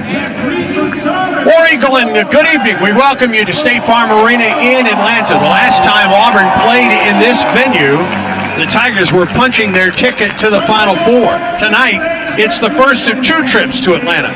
War Eagle, and good evening. We welcome you to State Farm Arena in Atlanta. The last time Auburn played in this venue, the Tigers were punching their ticket to the Final Four. Tonight, it's the first of two trips to Atlanta,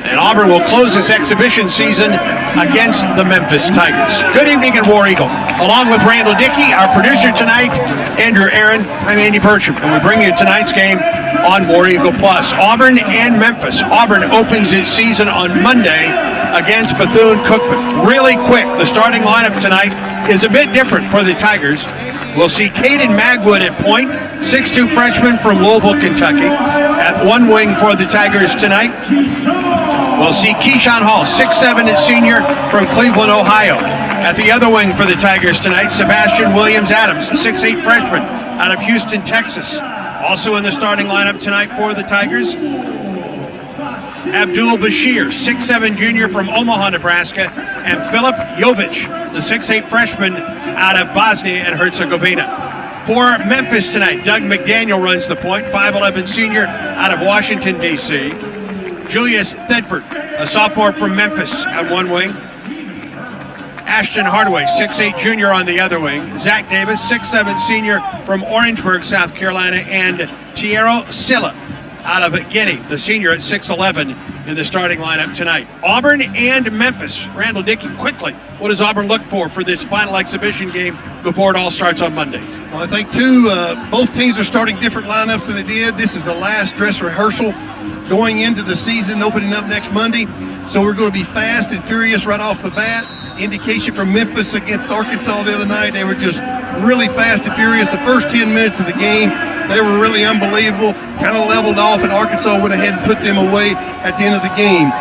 and Auburn will close this exhibition season against the Memphis Tigers. Good evening in War Eagle. Along with Randall Dickey, our producer tonight, Andrew Aaron, I'm Andy Bertram, and we bring you tonight's game on War Eagle Plus. Auburn and Memphis. Auburn opens its season on Monday against Bethune-Cookman. Really quick, the starting lineup tonight is a bit different for the Tigers. We'll see Caden Magwood at point, 6'2" freshman from Louisville, Kentucky. At one wing for the Tigers tonight, we'll see Keyshawn Hall, 6'7" senior from Cleveland, Ohio. At the other wing for the Tigers tonight, Sebastian Williams-Adams, 6'8" freshman out of Houston, Texas. Also in the starting lineup tonight for the Tigers, Abdul Bashir, 6'7" junior from Omaha, Nebraska, and Filip Jovic, the 6'8" freshman out of Bosnia and Herzegovina. For Memphis tonight, Doug McDaniel runs the point, 5'11" senior out of Washington, D.C. Julius Thedford, a sophomore from Memphis at one wing. Ashton Hardaway, 6'8" junior on the other wing. Zach Davis, 6'7" senior from Orangeburg, South Carolina, and Tiero Silla out of Guinea, the senior at 6'11" in the starting lineup tonight. Auburn and Memphis. Randall Dickey, quickly, what does Auburn look for this final exhibition game before it all starts on Monday? Well, I think, both teams are starting different lineups than they did. This is the last dress rehearsal going into the season, opening up next Monday. So we're going to be fast and furious right off the bat. Indication from Memphis against Arkansas the other night, they were just really fast and furious. The first 10 minutes of the game, they were really unbelievable, kind of leveled off, and Arkansas went ahead and put them away at the end of the game.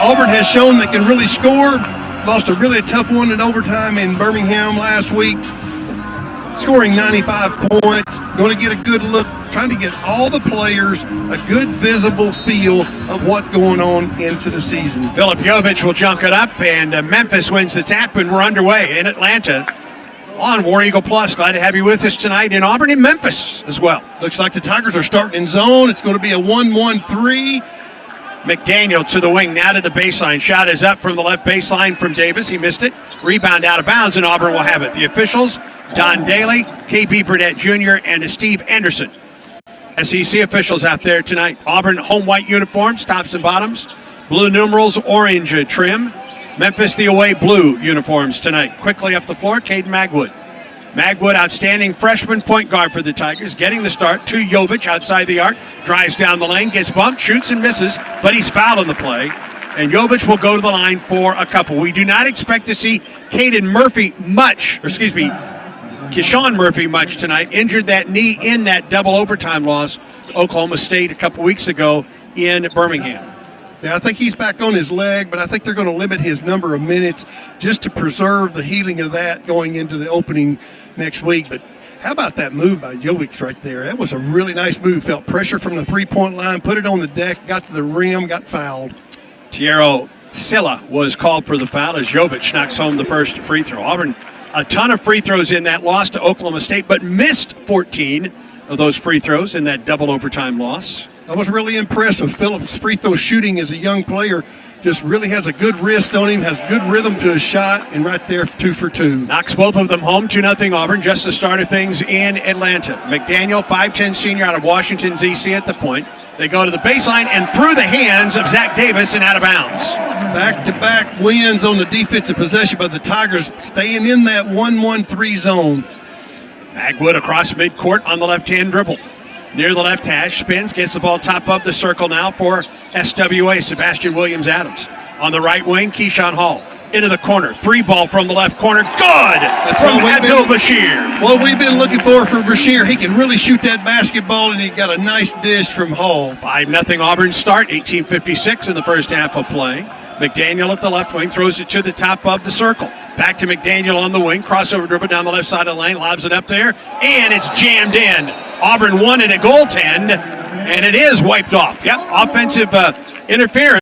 Auburn has shown they can really score. Lost a really tough one in overtime in Birmingham last week, scoring 95 points. Going to get a good look, trying to get all the players a good visible feel of what's going on into the season. Filip Jovic will junk it up, and Memphis wins the tap, and we're underway in Atlanta on War Eagle Plus. Glad to have you with us tonight in Auburn and Memphis as well. Looks like the Tigers are starting in zone. It's going to be a 1-1-3. McDaniel to the wing, now to the baseline. Shot is up from the left baseline from Davis. He missed it. Rebound out of bounds, and Auburn will have it. The officials, Don Daly, KB Burnett Jr., and Steve Anderson. SEC officials out there tonight. Auburn home white uniforms, tops and bottoms. Blue numerals, orange trim. Memphis, the away blue uniforms tonight. Quickly up the floor, Caden Magwood. Magwood, outstanding freshman point guard for the Tigers, getting the start to Jovic outside the arc. Drives down the lane, gets bumped, shoots and misses, but he's fouled on the play. And Jovic will go to the line for a couple. We do not expect to see Keyshawn Murphy much tonight. Injured that knee in that double overtime loss, Oklahoma State, a couple weeks ago in Birmingham. Yeah, I think he's back on his leg, but I think they're going to limit his number of minutes just to preserve the healing of that going into the opening next week. But how about that move by Jovic right there? That was a really nice move. Felt pressure from the three-point line, put it on the deck, got to the rim, got fouled. Tiero Silla was called for the foul as Jovic knocks home the first free throw. Auburn, a ton of free throws in that loss to Oklahoma State, but missed 14 of those free throws in that double overtime loss. I was really impressed with Phillips' free throw shooting as a young player. Just really has a good wrist on him, has good rhythm to his shot, and right there, 2 for 2. Knocks both of them home, 2-0 Auburn, just the start of things in Atlanta. McDaniel, 5'10" senior out of Washington, D.C. at the point. They go to the baseline and through the hands of Zach Davis and out of bounds. Back-to-back wins on the defensive possession by the Tigers, staying in that 1-1-3 zone. Magwood across midcourt on the left-hand dribble. Near the left hash, spins, gets the ball top of the circle now for SWA, Sebastian Williams-Adams. On the right wing, Keyshawn Hall. Into the corner, three ball from the left corner, good! That's from Abdul Bashir. What we've been looking for Bashir, he can really shoot that basketball, and he got a nice dish from Hall. 5-0 Auburn start, 18:56 in the first half of play. McDaniel at the left wing, throws it to the top of the circle. Back to McDaniel on the wing, crossover dribble down the left side of the lane, lobs it up there, and it's jammed in. Auburn won in a goaltend, and it is wiped off. Yep, offensive interference.